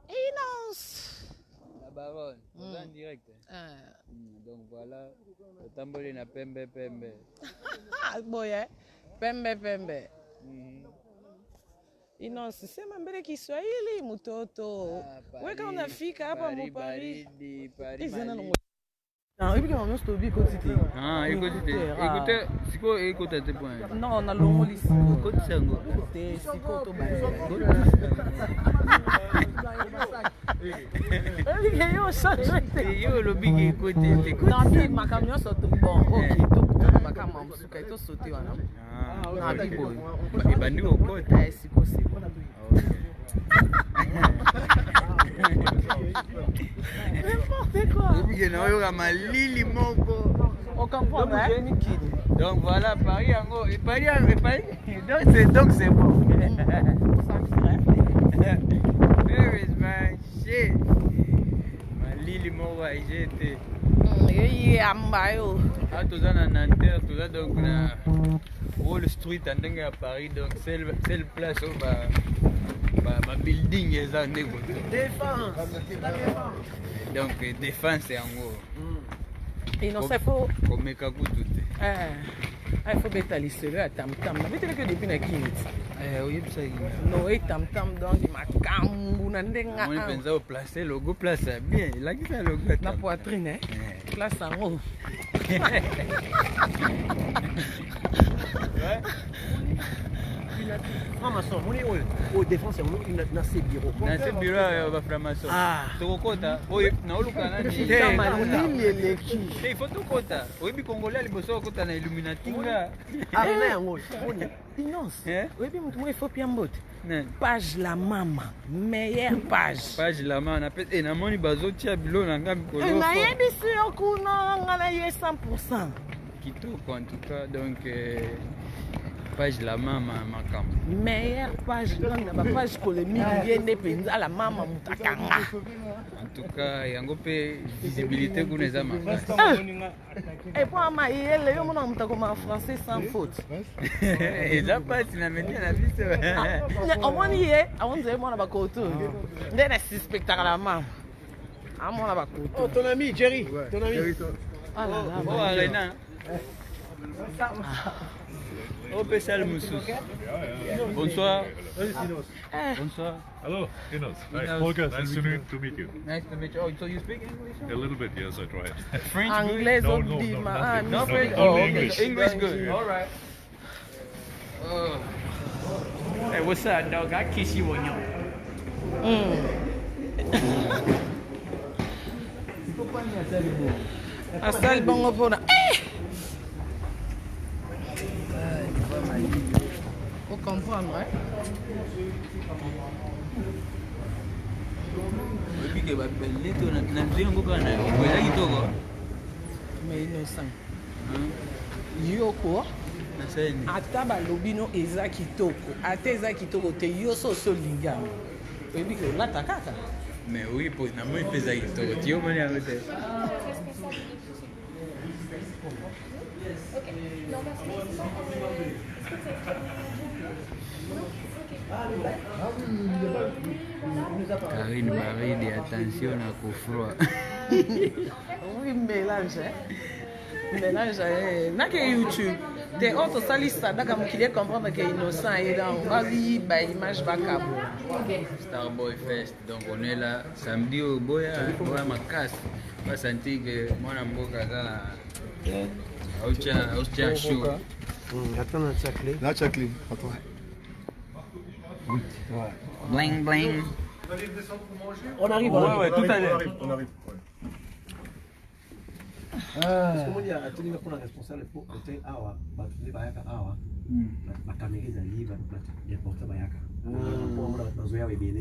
Inonce. La baronne, c'est en direct. Donc voilà, le tamboli na pembe pembe. Boya, pembe. Inonce, sema mbele Kiswahili mtoto. Weka unafika hapa mu Paris. Non, et puis on se trouve écoutez. Ah, écoutez, siko écoutez tes points. Non, on a l'homo ici. Écoute sango. Écoutez, siko to ba. Yo change. Yo lo big écoutez. Non, bi makamyo so to bon. OK, to makama msuka to sauter wana. Ah, bi boy. E bandi au côté. Siko. N'importe quoi. On comprend, hein? Donc voilà, Paris, donc c'est bon. Where is my shit? Malili Moko a été. Ah, tout ça dans Nanterre, tout ça donc na Wall Street, en dingue à Paris, donc c'est le place où ma building est en négo. Défense. Donc défense c'est en gros. Et non, ça faut. Comme tout. Il faut mettre l'histoire à tam tam. Mais tu que depuis na kiniti. Oui, ça y est. Non, et tam tam donc makambu na ndenga. On pense au placer logo place bien. Là qui ça logo. La poitrine hein. Place en haut. Franc-maçon, on est au défense, on est dans ces bureaux. Dans ces bureaux, on va franc-maçon. Ah. Tokota. Oui, na uluka nani. Il faut tokota. Oui, bi Congolais liboso kota na Illuminati nga. Ah, na yango. Inonce. Oui, bi mutu il faut bien mbote. Page la mama, meilleure page. Page la mama, na pete na moni bazotia bilo na ngami koloko. Na yebi si okuna ngana ye 100%. Kitoko en tout cas, donc page la mama makam. Meilleure page donc na page polémique yende penza la mama mutakanga. En tout cas, yango pe visibilité kuneza makasi. Et pour ma yele yo mona mutako ma français sans faute. Et ça passe na métier na biso. On moni ye, on dirait mona bakoto. Ndena spectacle la mama. Ah mona bakoto. Oh ton ami Jerry, ton ami. Ah là là. Oh Arena. Oh, Pessal Moussous. Bonsoir. Bonsoir. Hello, Inos. Hi, Volker. Nice to meet you. Nice to meet you. Oh, so you speak English? A little bit, yes, I tried. French Anglais No, No French? Only Oh, okay. English. English good. All right. Hey, what's up, dog? I kiss you on your. Asal bongo pona. Faut comprendre, hein? Mais innocent. Yoko. Ata balobino eza kitoko. Ata eza kitoko te yoso so lingami. Oyebi ke olata kaka. Mais oui, pour na moi pesa kitoko. Tio mani amote. Karine baridi, attention à kufroa. Oui, mélange, hein? Mélange, n'a que YouTube. Des autres salistes, d'accord, qui les comprendre que innocent et dans on vie, bah image va cabo. Starboy Fest, donc on est là samedi au Boya, Boya Makas. On va sentir que mon amour là, Ostia chaud. Attends, la clé. La clé, attends. Bling bling. On arrive, Ouais, tout à l'heure. On arrive. Parce que moi, il y a un télé qu'on a responsable pour côté Awa, les Bayaka Awa. Ma caméra est libre, il y a porté Bayaka.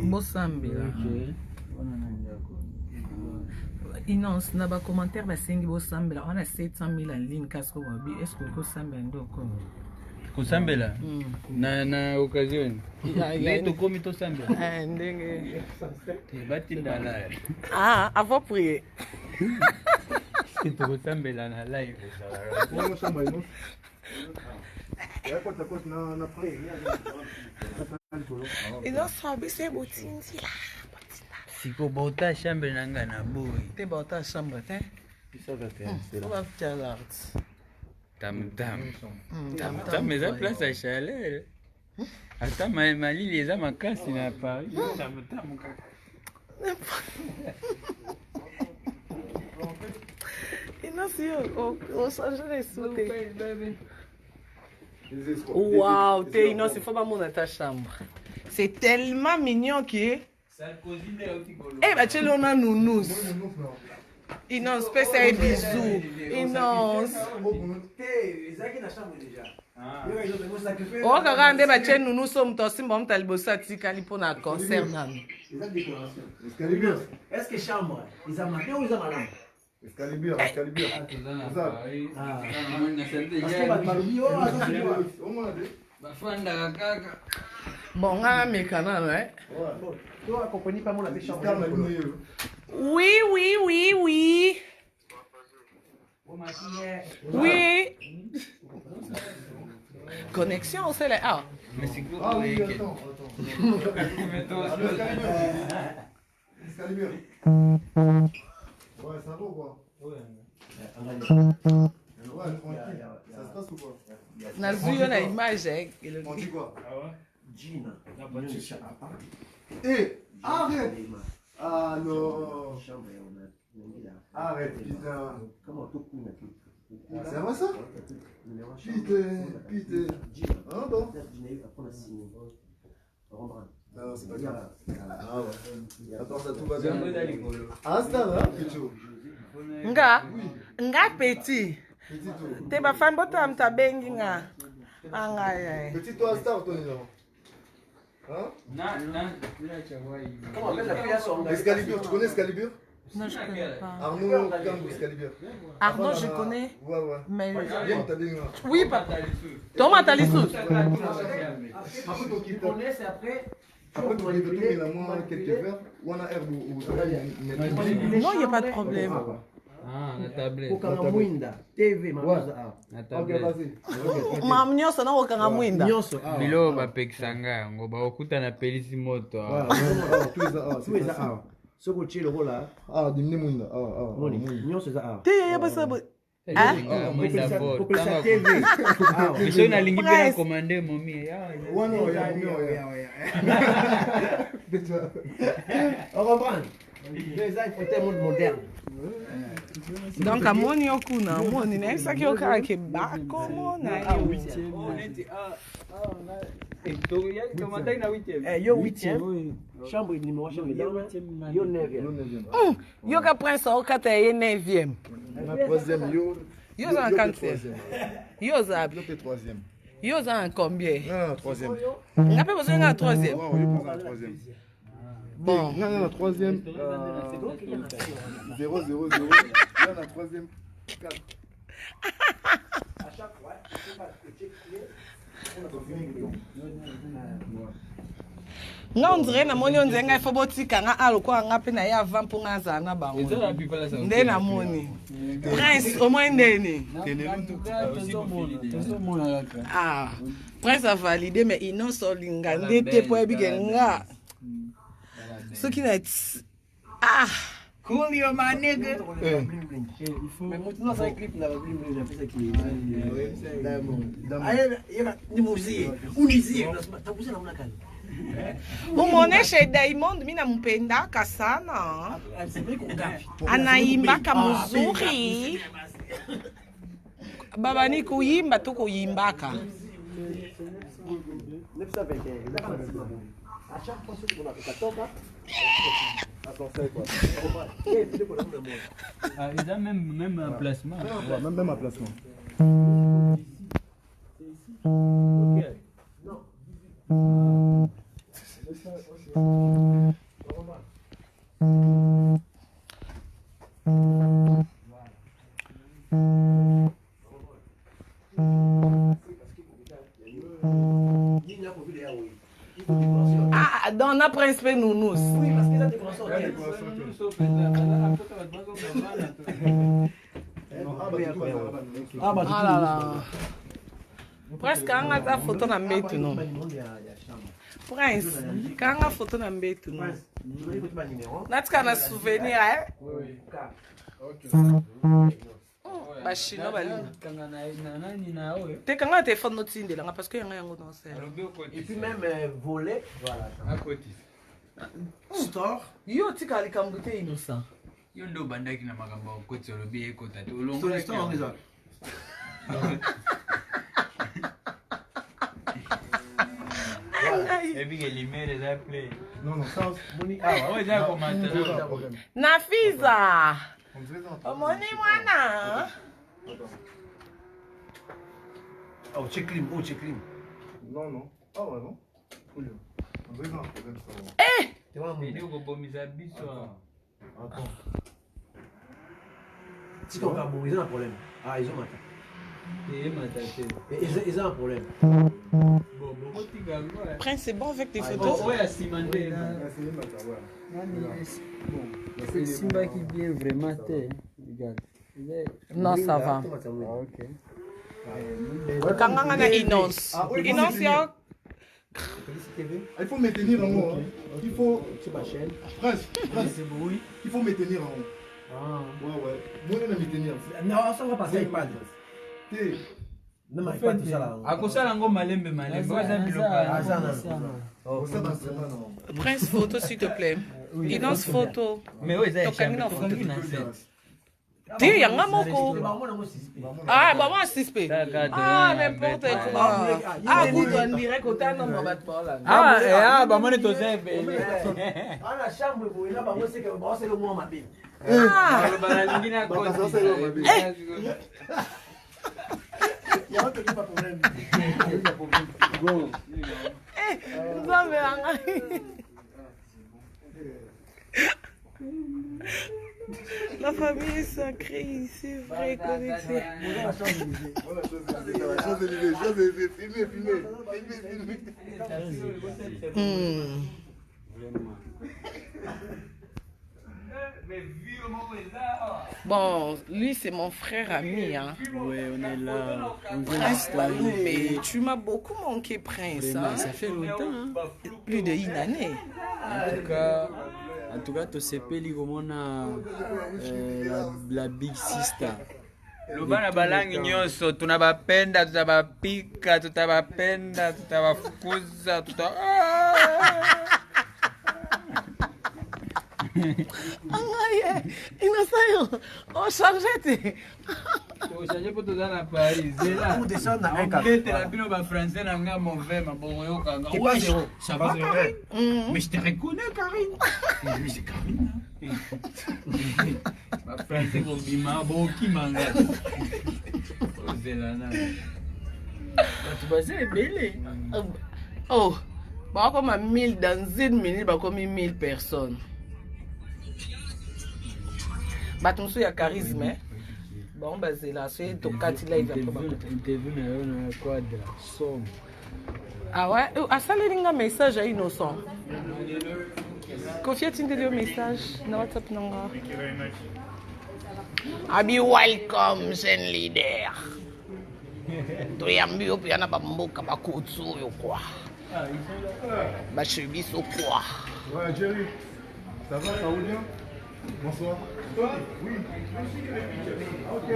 Bosambela. Inonce, na ba commentaire basengi bosambela. On a 700 000 en ligne kasko wabi. Est-ce que bosambela ndoko? Kusambela na occasion ndio komi to sambela ndenge batinda la avant prier to sambela na live inozobisa ebotindi la sikobota chambre nanga na boy te bota chambre te on va faire l'art tam eza place ya chaleur ata malili eza makasi na Paris tam kaka inosi ochange resu te wow te inosi faut bamona ta chambre c'est tellement mignon que eh bah tu l'on a nounous Inos pesa e bisou Inos o kaka nde batie nounous so moto osimba moto aliboso atikali mpona concert nano Est-ce que chambre ils ont marqué ou ils ont malade? Excalibur. bafandaka kaka bon nga ameka nano Toi, compagnie pas mon la chambre. oui connexion c'est là ah mais c'est quoi Ah oui, attends. Excalibur. Ouais, ça va ou quoi? Ouais, tranquille. Ça se passe ou quoi? nazwi yo na image On dit quoi? Gina. Eh, arrête! Ah non! Arrête, putain! C'est vrai ça? Putain! Ah bon? Non, c'est pas grave. Ah ouais. Attends, ça tout va bien. Ah, ça va, Pichou? nga petit te bafani botala moto abengi nga anga Petit toi, star, toi, non? Hein? Comment on appelle la filiation? Excalibur, tu connais Excalibur? non je connais pas Arnaud Kangou, Excalibur. Arnaud je connais Ouais. mais Viens, t'as bien. oui papa tomata lisusu Après, tu peux donner la moins quelques verres. Ou on a herbe ou non il n'y a pas de problème na tablette Kokanga TV mamuza na Ok, tablette vas-y. mamu nyonso nakokanga mwinda nyonso biloko bapekisanga yango bakokuta na pelisi moto tout eza awa soki otie lokola Ah, dimne munda. moni nyonso eza awa te yebisa kopesa TV biso nalingi mpe na komande momi Ouais, non, il y a on comprend eza côté monde moderne donc amoni yo kuna amoni nayebisaki yo kaka ke bakomona yo 8e chambre numéro chambre yo 9e yo ka prince okata ye 9e La troisième, yo. yo oza na 4e yo oza Yo, t'es troisième. yo oza na combien Non, troisième. nga mpe bozoyenga na 3e Wow, yo, prends la troisième. bon Non, la troisième. 0, 0, 0. Là, la troisième. 4. nga ondire namoni ondire ngai fo botika nga alokola nga mpe na ye avant mpo nga azala na bango nde namoni prince omoi ndeni ah prince avalide mais inoso olinga nde te mpo yebike nga soki na ah Coolio, my nigga. mais mutu no sa clip na bling bling na pesa ki diamond ni muzie unizie takuza na mnakani umuoneshe Diamond mi nampendaka sana anaimbaka muzuri baba ni kuimba tu kuimbaka à chaque fois que on a katoka ils ont même un placement Ouais, même un placement. ah dans na prince pe nounous oui parce que là décoration ah là là Presque quand on a photo na mbetu non. Prince, quand on a photo na mbetu non. Natika na souvenir hein. Oui. Ba chino ba li. Te kanga téléphone notinde là parce que yanga yango dans ça. Et puis même voler, voilà. À côté. Store. Yo tika likambuté innocent. Yo ndo bandaki na makambo okoti olobi ekota te Sur l'histoire en raison. Et puis que l'email est appelé. Non, ça, Moni. Ah ouais, j'ai commenté. Nafiza. Omoni mwana. Oh, check-lim, oh, check-lim. Non. Ah ouais, non. On dirait un problème, ça. Eh! Tu vois, Il dit qu'on peut miser à biso. Attends. Si on va bon, ils ont un problème. Ah, ils ont un ils ont un problème. Prince, c'est bon avec tes photos? Ouais, à cimenter. C'est Simba qui vient vraiment terre. Regarde. Non, ça va. Ok. Quand on a Innocence. Innocence, yo. Il faut me tenir en haut. Il faut. C'est ma chaîne. Prince, C'est bruit. il faut me tenir en haut. Ah. Ouais. Moi, je vais me tenir. Non, ça va passer avec pas. Non, mais pas tout ça là. À cause de l'ango malembe. Ah, ça, non. Ça, dans ce moment, non. Prince, photo, s'il te plaît. Innocence, photo. Mais oui, c'est Dis, yanga moko. Ah, bah moi, 6P. Ah, n'importe quoi. Ah, good, on dirait qu'au temps, on va battre par là. Ah, bah moi, on est au zèbre. Ah, la chambre, là, bah moi, c'est que c'est le mois ma bille. Ah! Il y a un truc pas problème. Nous avons la famille est sacrée ici, vrai connecté. Bon, lui c'est mon frère ami, hein. Ouais, on est là. On vient Prince Balou, d'installer. mais tu m'as beaucoup manqué, Prince. Hein? Ça fait longtemps. Hein? Plus d'une année. En tout cas, tu sais pas comment on a la Big Sister. Lubana balangi nyonso tunabapenda tutabapika tutabapenda tutabafukuza Innocent, on changeait. Changer pour tout dans la Paris. Zéla. Ou descendre dans un Peut-être la bino ba français na nga mauvais ma bon yo kanga. T'es pas zéro. Ça va Karine. Mais je te reconnais Karine. Mais c'est Karine. Ba français ko bima bo ki manga. Zéla na. Tu vas être belle. Oh, bah comme à 1000 dans une minute, bah comme 1000 personnes. Bah ton sou y a charisme, hein. Bon, bah c'est là, c'est ton catila il va pas. Interview na quadra. Som. Ah ouais, ah ça les linga message à Innocent. Confia tindeli au message na WhatsApp nanga. Abi welcome jeune leader. Toyambi yo pia na bamboka bakutsu yo quoi. Ba chebiso quoi. Ouais, Jerry. Ça va, ça roule bien? Bonsoir. Toi? Oui. Ok.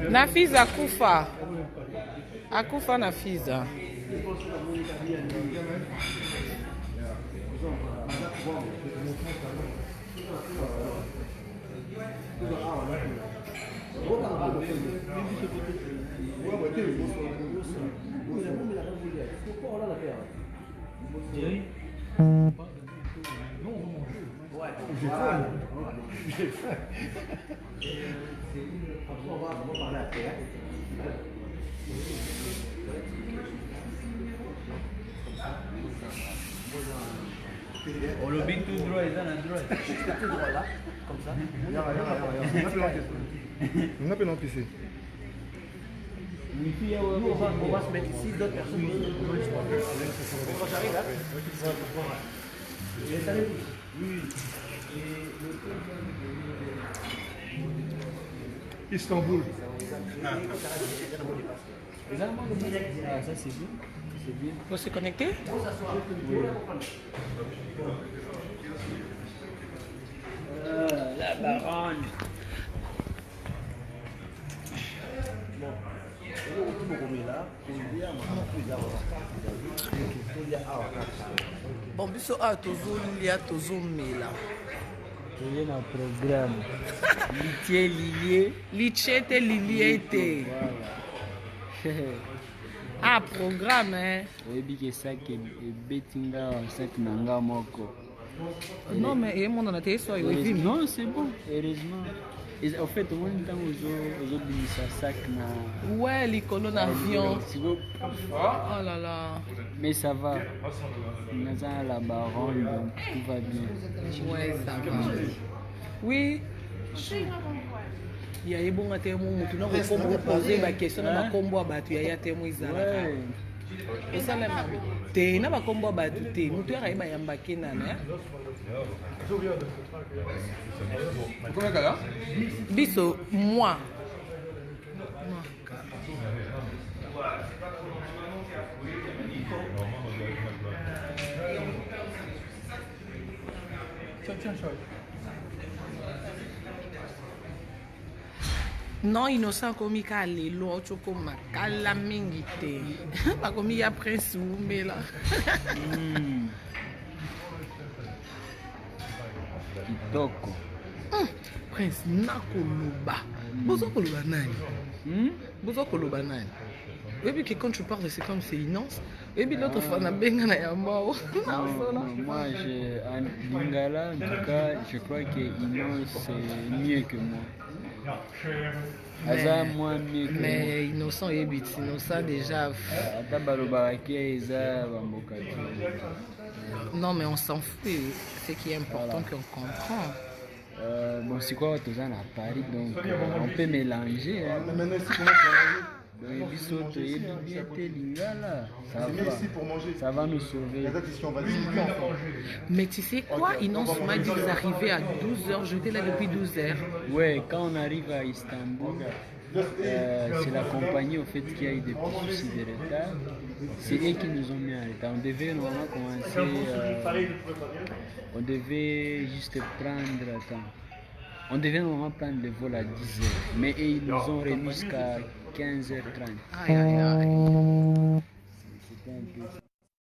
Nafiza akufa. Akufa Nafiza. On le big tout droit et ça na droit. Tout droit là, comme ça. On appelle en PC. Nous, on va se mettre ici, d'autres personnes vont exploiter. Quand j'arrive là, vous savez, oui. Istanbul. Ah, ça c'est bien. C'est bien. Faut se connecter? La baronne. Bon, biso a tozolia tozomela. Il y a un programme. Litier lié. Litie te lilie te. Ah, programme, hein? Oui, que ça qui est bettinga, ça qui n'a moko. Non, mais et mon honnêteté, soit il non, c'est bon, heureusement. Et en fait, au moins, temps aux autres, ça sac na. Ouais, les colonnes avion. Oh là là. Mais ça va. On a la baronne, donc tout va bien. Ouais, ça va. Oui. Il y a des bons témoins qui n'ont pas posé ma question dans ma combo à battu. Il y a des témoins izala. Et ça là, t'es n'a pas combo à battu. T'es nous t'es arrivé à yambaki nana. Comment ça va? Biso, moi. Non, innocent comme il a les lois, tu comme la mingite. Pas comme il y a prince ou mais là. Kitoko. Prince nakoloba. Bozo koloba nani? Bozo koloba nani? Et puis que quand tu parles, c'est comme c'est Inance. Et puis l'autre fois, on a benga na yamao. Moi, en Lingala, en tout cas, je crois que Inance c'est mieux que moi. Mais innocent et but, innocent déjà. Non, mais on s'en fout. Ce qui est important qu'on comprend. Bon, c'est quoi, tu es à Paris, donc on peut mélanger. Hein. Mais maintenant, ici, comment tu vas manger? Ça va nous sauver. Mais tu sais quoi, Inance m'a dit qu'ils arrivaient à 12h, j'étais là depuis 12h. Ouais, quand on arrive à Istanbul, c'est la compagnie au fait qui a eu des petits soucis de retard. C'est eux qui nous ont mis en retard. On devait normalement commencer, on devait juste prendre, on devait normalement prendre le vol à 10h, mais ils nous ont remis jusqu'à 15h30. Aïe, aïe, aïe. C'était un peu...